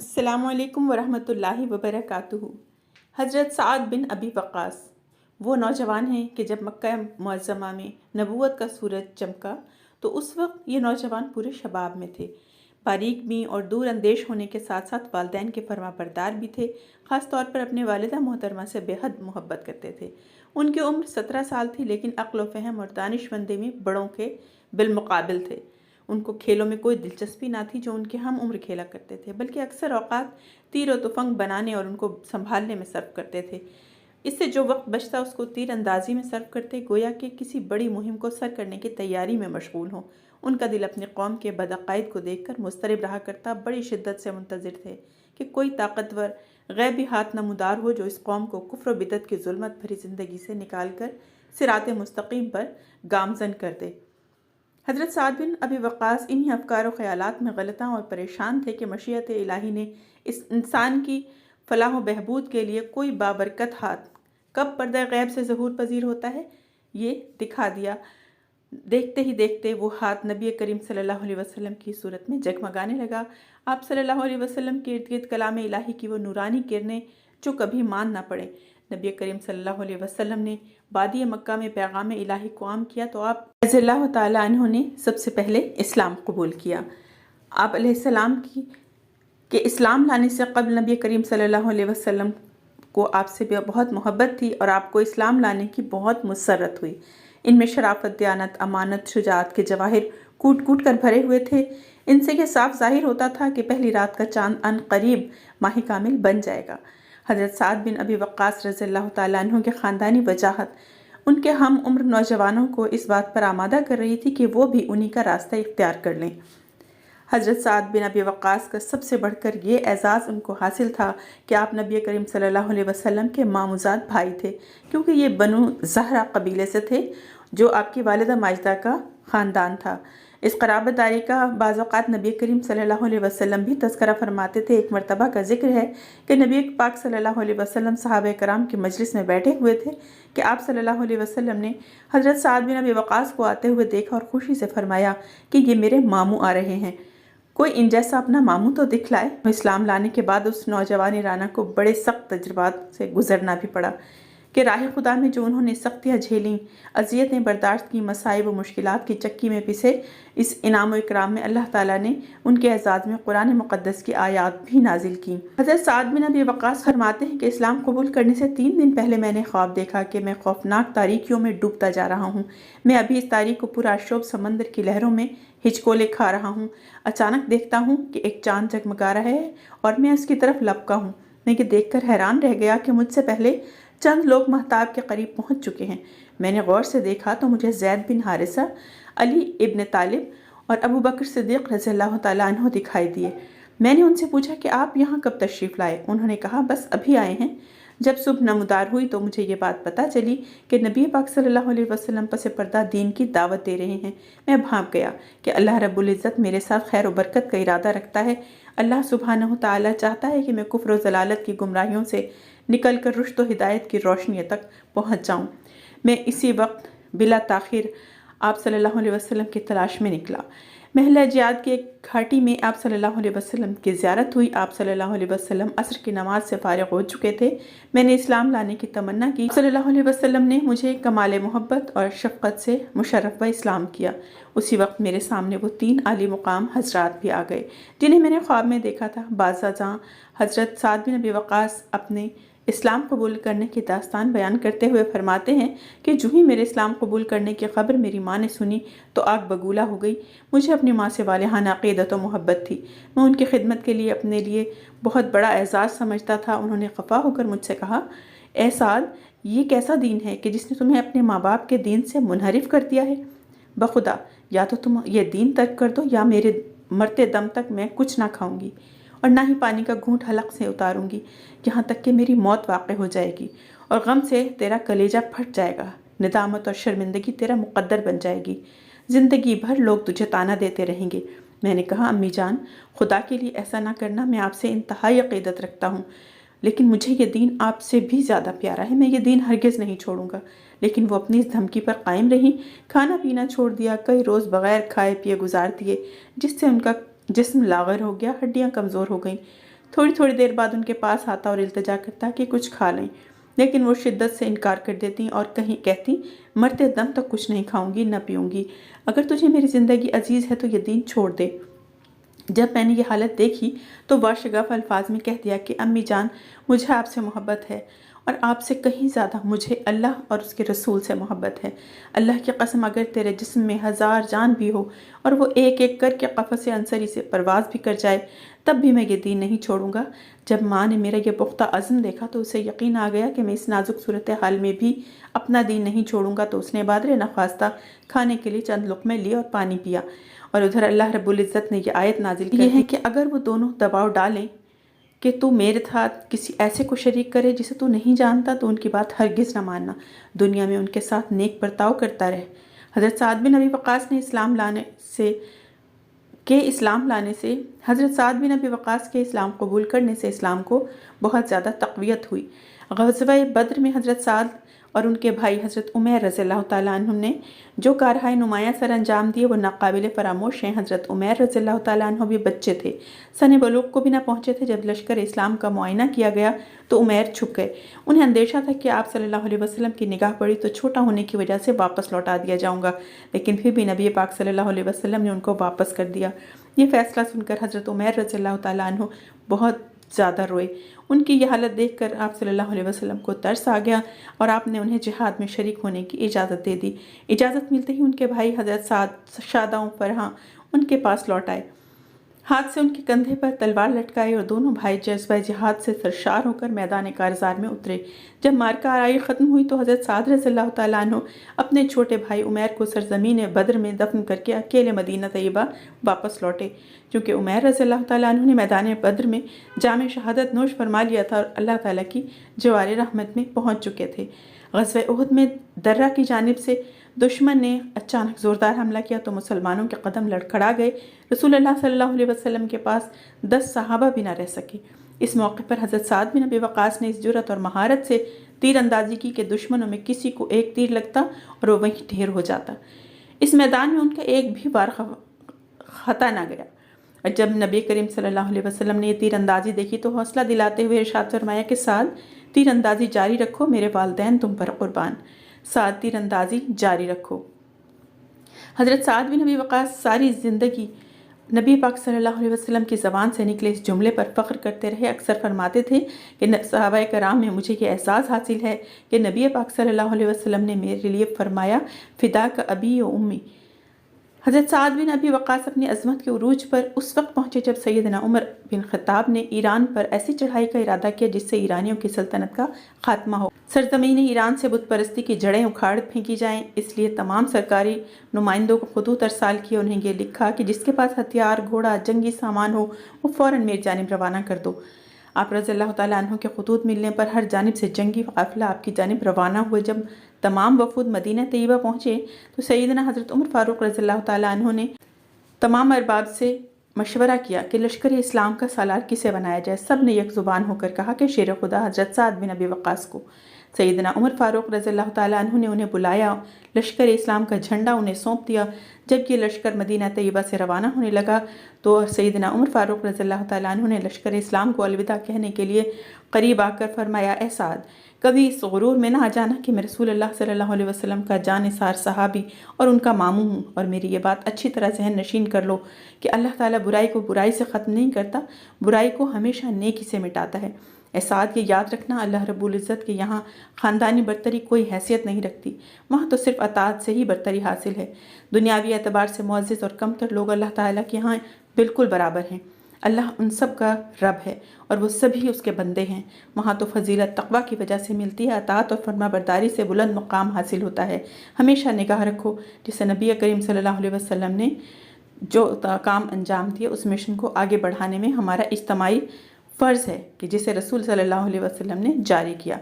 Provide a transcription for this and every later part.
अस्सलामु अलैकुम वरहमतुल्लाहि वबरकातुहू। हज़रत साद बिन अबी वक़ास वो नौजवान हैं कि जब मक्का मुअज़्ज़मा में नबूवत का सूरज चमका तो उस वक्त ये नौजवान पूरे शबाब में थे। बारीक भी और दूर अंदेश होने के साथ साथ वालिदैन के फरमाबरदार भी थे। ख़ास तौर पर अपने वालिदा मोहतरमा से बेहद मोहब्बत करते थे। उनकी उम्र 17 साल थी, लेकिन अक्ल व फ़हम और दानिशमंदी में बड़ों के बिलमुकाबिल थे। उनको खेलों में कोई दिलचस्पी ना थी जो उनके हम उम्र खेला करते थे, बल्कि अक्सर औक़ात तीर व तुफंग बनाने और उनको संभालने में सर्फ करते थे। इससे जो वक्त बचता उसको तीर अंदाजी में सर्फ करते, गोया कि किसी बड़ी मुहिम को सर करने की तैयारी में मशगूल हों। उनका दिल अपने कौम के बदअक़ाइद को देखकर मुस्तरब रहा करता, बड़ी शिद्दत से मुंतज़िर थे कि कोई ताकतवर ग़ैबी हाथ नमूदार हो जो इस कौम को कुफ्र व बिदअत की ज़ुल्मत भरी ज़िंदगी से निकाल कर सिराते मुस्तकीम पर गामज़न कर दे। हज़रत साद बिन अबी वक़ास इन्हीं अफ़कार व ख़यालात में गलतां और परेशान थे कि मशीयत इलाही ने इस इंसान की फ़लाह व बहबूद के लिए कोई बाबरकत हाथ कब पर्दा ग़ैब से ज़हूर पज़ीर होता है, ये दिखा दिया। देखते ही देखते वो हाथ नबी करीम सल्लल्लाहु अलैहि वसल्लम की सूरत में जगमगाने लगा। आप सल्लल्लाहु अलैहि वसल्लम के इर्द गिर्द कलाम इलाही की वो नूरानी किरणें जो कभी मान ना पड़े। नबी करीम सल्लल्लाहु अलैहि वसल्लम ने बादी मक्का में पैगाम इलाही को आम किया तो आप रज़ियल्लाहु ताला अन्हु ने सबसे पहले इस्लाम कबूल किया। आप अलैहिस्सलाम की कि इस्लाम लाने से कबल नबी करीम सल्लल्लाहु अलैहि वसल्लम को आपसे बहुत मोहब्बत थी और आपको इस्लाम लाने की बहुत मुसर्रत हुई। इनमें शराफत, दयानत, अमानत, शुजाअत के जवाहिर कूट कूट कर भरे हुए थे। इनसे यह साफ जाहिर होता था कि पहली रात का चांद अन करीब माही कामिल बन जाएगा। हज़रत साद बिन अबी वक़ास रज़ियल्लाहु ताला अन्हु के ख़ानदानी वजाहत उनके हम उम्र नौजवानों को इस बात पर आमादा कर रही थी कि वो भी उन्हीं का रास्ता इख्तियार कर लें। हज़रत साद बिन अबी वक़ास का सबसे बढ़कर ये एज़ाज़ उनको हासिल था कि आप नबी करीम सल्लल्लाहु अलैहि वसल्लम के मामूज़ात भाई थे, क्योंकि ये बनु ज़हरा कबीले से थे जो आपकी वालिदा माजिदा का ख़ानदान था। इस क़राबतदारी का बाज़ औक़ात नबी करीम सल्लल्लाहु अलैहि वसल्लम भी तज़किरा फरमाते थे। एक मरतबा का ज़िक्र है कि नबी पाक सल्लल्लाहु अलैहि वसल्लम सहाबा कराम की मजलिस में बैठे हुए थे कि आप सल्लल्लाहु अलैहि वसल्लम ने हज़रत साद बिन अबी वक़ास को आते हुए देखा और खुशी से फरमाया कि ये मेरे मामू आ रहे हैं, कोई इन जैसा अपना मामू तो दिखलाए। इस्लाम लाने के बाद उस नौजवान राना को बड़े सख्त तजुर्बात से गुजरना भी पड़ा कि राह खुदा में जो उन्होंने सख्तियाँ झेलीं, अज़ियतें बर्दाश्त की, मसाइब व मुश्किलात की चक्की में पिसे, इस इनाम व इकराम में अल्लाह ताला ने उनके एज़ाज़ में कुरान मुक़द्दस की आयात भी नाजिल की। हज़रत साद बिन अबी वक़ास फरमाते हैं कि इस्लाम कबूल करने से 3 दिन पहले मैंने ख्वाब देखा कि मैं खौफनाक तारीकियों में डूबता जा रहा हूँ। मैं अभी इस तारीख को पूरा अशोब समंदर की लहरों में हिचकोले खा रहा हूँ। अचानक देखता हूँ कि एक चाँद जगमगा रहा है और मैं उसकी तरफ लपका हूँ। मैं ये देखकर हैरान रह गया कि मुझसे पहले चंद लोग महताब के करीब पहुँच चुके हैं। मैंने गौर से देखा तो मुझे ज़ैद बिन हारिसा, अली इब्न तालिब और अबू बकर सिद्दीक़ रज़ियल्लाहु ताला अन्हु दिखाई दिए। मैंने उनसे पूछा कि आप यहाँ कब तशरीफ़ लाए? उन्होंने कहा बस अभी आए हैं। जब सुबह नमदार हुई तो मुझे ये बात पता चली कि नबी पाक सल्लल्लाहु अलैहि वसल्लम पस पर्दा दीन की दावत दे रहे हैं। मैं भांप गया कि अल्लाह रब्बुल इज़्ज़त मेरे साथ खैर व बरकत का इरादा रखता है। अल्लाह सुब्हानहु ताला चाहता है कि मैं कुफ्र व ज़लालत की गुमराहियों से निकल कर रुश्द व हिदायत की रोशनी तक पहुँच जाऊँ। मैं इसी वक्त बिला ताख़िर आप सल्लल्लाहु अलैहि वसल्लम की तलाश में निकला। महल जियाद की एक घाटी में आप सल्लल्लाहु अलैहि वसल्लम की ज़ियारत हुई। आप सल्लल्लाहु अलैहि वसल्लम असर की नमाज से फारिग हो चुके थे। मैंने इस्लाम लाने की तमन्ना की। सल्लल्लाहु अलैहि वसल्लम ने मुझे कमाल मोहब्बत और शफ़क़त से मुशर्रफ़ व इस्लाम किया। उसी वक्त मेरे सामने वो 3 आली मुकाम हज़रात भी आ गए जिन्हें मैंने ख्वाब में देखा था। बाज़ा जहाँ हज़रत साद बिन अबी वक़ास अपने इस्लाम कबूल करने की दास्तान बयान करते हुए फरमाते हैं कि जो ही मेरे इस्लाम कबूल करने की खबर मेरी माँ ने सुनी तो आग बगूला हो गई। मुझे अपनी माँ से वालिहाना अक़ीदत व मोहब्बत थी। मैं उनकी खिदमत के लिए अपने लिए बहुत बड़ा एज़ाज़ समझता था। उन्होंने खफा होकर मुझसे कहा, ए साद, ये कैसा दीन है कि जिसने तुम्हें अपने माँ बाप के दीन से मुनहरिफ कर दिया है? बखुदा या तो तुम ये दीन तर्क कर दो या मेरे मरते दम तक मैं कुछ ना खाऊंगी और ना ही पानी का घूंट हलक से उतारूंगी, यहाँ तक कि मेरी मौत वाक़ हो जाएगी और गम से तेरा कलेजा फट जाएगा। निदामत और शर्मिंदगी तेरा मुक़द्दर बन जाएगी। ज़िंदगी भर लोग तुझे ताना देते रहेंगे। मैंने कहा, अम्मी जान, खुदा के लिए ऐसा ना करना। मैं आपसे इंतहाई अक़ीदत रखता हूँ, लेकिन मुझे ये दीन आपसे भी ज़्यादा प्यारा है। मैं ये दीन हरगिज़ नहीं छोड़ूंगा। लेकिन वो अपनी इस धमकी पर कायम रही। खाना पीना छोड़ दिया, कई रोज़ बग़ैर खाए पिए गुजार दिए, जिससे उनका जिस्म लाग़र हो गया, हड्डियाँ कमज़ोर हो गईं। थोड़ी थोड़ी देर बाद उनके पास आता और इल्तिजा करता कि कुछ खा लें, लेकिन वो शिद्दत से इनकार कर देती और कहीं कहती, मरते दम तक कुछ नहीं खाऊंगी न पीऊंगी, अगर तुझे मेरी ज़िंदगी अजीज़ है तो ये दीन छोड़ दे। जब मैंने ये हालत देखी तो वाशगफ अल्फाज में कह दिया कि अम्मी जान, मुझे आपसे मोहब्बत है और आपसे कहीं ज़्यादा मुझे अल्लाह और उसके रसूल से मोहब्बत है। अल्लाह की कसम, अगर तेरे जिस्म में 1000 जान भी हो और वो एक एक करके क़फ़स अंसरी से परवाज़ भी कर जाए, तब भी मैं ये दीन नहीं छोड़ूंगा। जब माँ ने मेरा ये पुख्ता अज़्म देखा तो उसे यकीन आ गया कि मैं इस नाजुक सूरत हाल में भी अपना दीन नहीं छोड़ूंगा, तो उसने बादरे नख्वास्ता खाने के लिए चंद लुक़मे लिए और पानी पिया। और उधर अल्लाह रब्बुल इज़्ज़त ने यह आयत नाजिल की है कि अगर वो दोनों दबाव डालें कि तू मेरे साथ किसी ऐसे को शरीक करे जिसे तू नहीं जानता, तो उनकी बात हरगिज़ न मानना, दुनिया में उनके साथ नेक बर्ताव करता रहे। हज़रत साद बिन अबी वक़ास ने इस्लाम लाने से हज़रत साद बिन अबी वक़ास के इस्लाम कबूल करने से इस्लाम को बहुत ज़्यादा तक़वियत हुई। ग़ज़वा बद्र में हज़रत साद और उनके भाई हज़रत उमैर रज़ियल्लाहु ताला अन्हुम ने जो कारहाय नुमाया सर अंजाम दिए वो नाकाबिल फरामोश हैं। हज़रत उमैर रज़ियल्लाहु ताला अन्हु भी बच्चे थे, सने बलूग को भी ना पहुँचे थे। जब लश्कर इस्लाम का मुआयना किया गया तो उमैर छुप गए। उन्हें अंदेशा था कि आप सल्लल्लाहु अलैहि वसल्लम की निगाह पड़ी तो छोटा होने की वजह से वापस लौटा दिया जाऊँगा, लेकिन फिर भी नबी पाक सल्लल्लाहु अलैहि वसल्लम ने उनको वापस कर दिया। ये फ़ैसला सुनकर हज़रत उमैर रज़ियल्लाहु ताला अन्हु बहुत ज़्यादा रोए। उनकी यह हालत देखकर आप सल्लल्लाहु अलैहि वसल्लम को तरस आ गया और आपने उन्हें जिहाद में शरीक होने की इजाज़त दे दी। इजाज़त मिलते ही उनके भाई हज़रत साद, शादा फरहा उनके पास लौट आए। हाथ से उनके कंधे पर तलवार लटकाई और दोनों भाई जज्बा जिहाद से सरशार होकर मैदान कारज़ार में उतरे। जब मार्का आराई ख़त्म हुई तो हज़रत साद रज़ियल्लाहु ताला अन्हु अपने छोटे भाई उमैर को सरज़मीन बद्र में दफन करके अकेले मदीना तैयबा वापस लौटे। क्योंकि उमैर रज़ियल्लाहु ताला अन्हु ने मैदान बद्र में जाम शहादत नोश फरमा लिया था और अल्लाह ताला की जवार रहमत में पहुँच चुके थे। ग़ज़वा उहद में दर्रा की जानिब से दुश्मन ने अचानक ज़ोरदार हमला किया तो मुसलमानों के कदम लड़खड़ा गए। रसूलुल्लाह सल्लल्लाहु अलैहि वसल्लम के पास 10 सहाबा भी ना रह सके। इस मौके पर हज़रत साद बिन अबी वक़ास ने इस जुर्रत और महारत से तीर अंदाजी की कि दुश्मनों में किसी को एक तीर लगता और वो वहीं ढेर हो जाता। इस मैदान में उनका एक भी वार खता ना गया। और जब नबी करीम सल्लल्लाहु अलैहि वसल्लम ने ये तीर अंदाजी देखी तो हौसला दिलाते हुए इरशाद फरमाया कि साद, तीर अंदाजी जारी रखो, मेरे वालिदैन तुम पर कुर्बान। साद, तीर अंदाजी जारी रखो। हज़रत साद बिन अबी वक़ास सारी ज़िंदगी नबी पाक सल्लल्लाहु अलैहि वसल्लम की ज़बान से निकले इस जुमले पर फ़ख्र करते रहे। अक्सर फरमाते थे कि सहाबाए कराम में मुझे ये एहसास हासिल है कि नबी पाक सल्लल्लाहु अलैहि वसल्लम ने मेरे लिए फ़रमाया, फ़िदा का अबी व उम्मी। हज़रत साद बिन अबी वक़ास अपनी अज़मत के उरूज पर उस वक्त पहुँचे जब सैयदना उमर बिन ख़त्ताब ने ईरान पर ऐसी चढ़ाई का इरादा किया जिससे ईरानियों की सल्तनत का खात्मा हो, सरज़मीन ईरान से बुत परस्ती की जड़ें उखाड़ फेंकी जाएं। इसलिए तमाम सरकारी नुमाइंदों को ख़ुतूत अरसाल किया। उन्हें ये लिखा कि जिसके पास हथियार, घोड़ा, जंगी सामान हो वो फ़ौरन मेरी जानिब रवाना कर दो। आप रज़ियल्लाहु ताला अन्हु के ख़ुतूत मिलने पर हर जानिब से जंगी काफ़िला आपकी जानिब रवाना हुए। जब तमाम वफूद मदीना तैयबा पहुँचे तो सैयदना हज़रत उमर फ़ारूक रज़ियल्लाहु ताला अन्हु ने तमाम अरबाब से मशवरा किया कि लश्कर इस्लाम का सालार किसे बनाया जाए। सब ने एक ज़ुबान होकर कहा कि शेर खुदा हज़रत साद बिन अबी वक़ास को। सैयदना उमर फ़ारूक रज़ियल्लाहु ताला अन्हु ने उन्हें बुलाया, लश्कर इस्लाम का झंडा उन्हें सौंप दिया। जब ये लश्कर मदीना तैयबा से रवाना होने लगा तो सैयदना उमर फ़ारूक रज़ियल्लाहु ताला अन्हु ने लश्कर इस्लाम को अलविदा कहने के लिए करीब आकर फरमाया, ए साद, कभी इस गुरूर में ना आ जाना कि मैं रसूलुल्लाह सल्लल्लाहु अलैहि वसल्लम का जानिसार सहाबी और उनका मामू हूँ। और मेरी ये बात अच्छी तरह ज़हन नशीन कर लो कि अल्लाह ताला बुराई को बुराई से ख़त्म नहीं करता, बुराई को हमेशा नेकी से मिटाता है। एहसास ये याद रखना, अल्लाह रब्बुल इज़्ज़त के यहाँ ख़ानदानी बरतरी कोई हैसियत नहीं रखती, वहाँ तो सिर्फ अताअत से ही बरतरी हासिल है। दुनियावी एतबार से मुअज़्ज़ज़ और कमतर लोग अल्लाह ताला के यहाँ बिल्कुल बराबर हैं। अल्लाह उन सब का रब है और वो सभी उसके बंदे हैं। वहाँ तो फजीलत तक़वा की वजह से मिलती है, अताअत और फरमाबरदारी से बुलंद मुकाम हासिल होता है। हमेशा निगाह रखो जिसे नबी करीम सल्लल्लाहु अलैहि वसल्लम ने जो काम अंजाम दिए उस मिशन को आगे बढ़ाने में हमारा इज्तिमाई फ़र्ज़ है कि जिसे रसूल सल्लल्लाहु अलैहि वसल्लम ने जारी किया।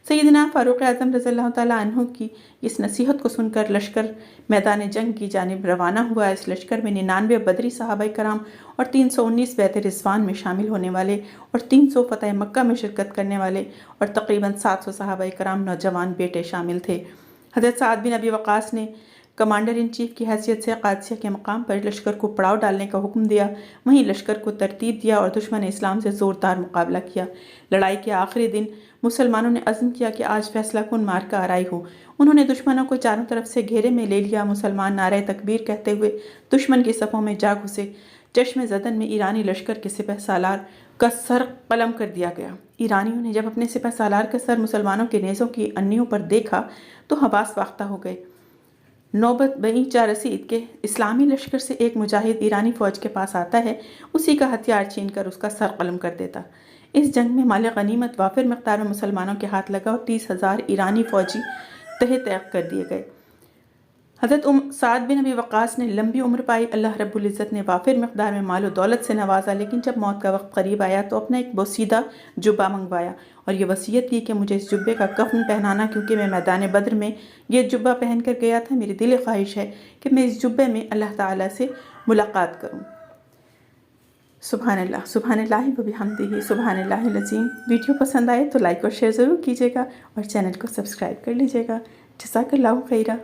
सैयदना फ़ारूक आज़म रज़ियल्लाहु ताला अन्हु की इस नसीहत को सुनकर लश्कर मैदान जंग की जानिब रवाना हुआ। इस लश्कर में 99 बदरी सहाबाए कराम और 319 बैत रिज़वान में शामिल होने वाले और 300 फ़तह मक्का में शिरकत करने वाले और तकरीबन 700 सहाबाए कराम नौजवान बेटे शामिल थे। हज़रत साद बिन अबी वक़ास ने कमांडर इन चीफ की हैसियत से कादसिया के मकाम पर लश्कर को पड़ाव डालने का हुक्म दिया। वहीं लश्कर को तरतीब दिया और दुश्मन इस्लाम से ज़ोरदार मुकाबला किया। लड़ाई के आखिरी दिन मुसलमानों ने अज़्म किया कि आज फैसला कुन मार्का आराई हो। उन्होंने दुश्मनों को चारों तरफ से घेरे में ले लिया। मुसलमान नारे तकबीर कहते हुए दुश्मन की सफ़ों में जा घुसे। चश्मे ज़दन में ईरानी लश्कर के सिपह सालार का सर कलम कर दिया गया। ईरानियों ने जब अपने सिपह सालार का सर मुसलमानों के नेज़ों की अन्नियों पर देखा तो हवास वाख्ता हो गए। नौबत बईचा रसीद के इस्लामी लश्कर से एक मुजाहिद ईरानी फ़ौज के पास आता है, उसी का हथियार छीन कर उसका सर कलम कर देता। इस जंग में माल गनीमत वाफिर मकदार में मुसलमानों के हाथ लगा और 30,000 ईरानी फ़ौजी तहे तैक कर दिए गए। हज़रत साद बिन अबी वक़ास ने लंबी उम्र पाई। अल्लाह रब्बुल इज़्ज़त ने वाफिर मकदार में माल दौलत से नवाजा, लेकिन जब मौत का वक्त करीब आया तो अपना एक बोसीदा जुब्बा मंगवाया और ये वसीयत की कि मुझे इस जुब्बे का कफ़न पहनाना, क्योंकि मैं मैदान बद्र में ये जुब्बा पहन कर गया था। मेरी दिल ख्वाहिश है कि मैं इस जुब्बे में अल्लाह ताला से मुलाकात करूँ। सुभानअल्लाह, सुभानअल्लाहि व बिहम्दिही, सुभानअल्लाहिल अज़ीम। वीडियो पसंद आए तो लाइक और शेयर ज़रूर कीजिएगा और चैनल को सब्सक्राइब कर लीजिएगा। जज़ाकल्लाहु खैरा।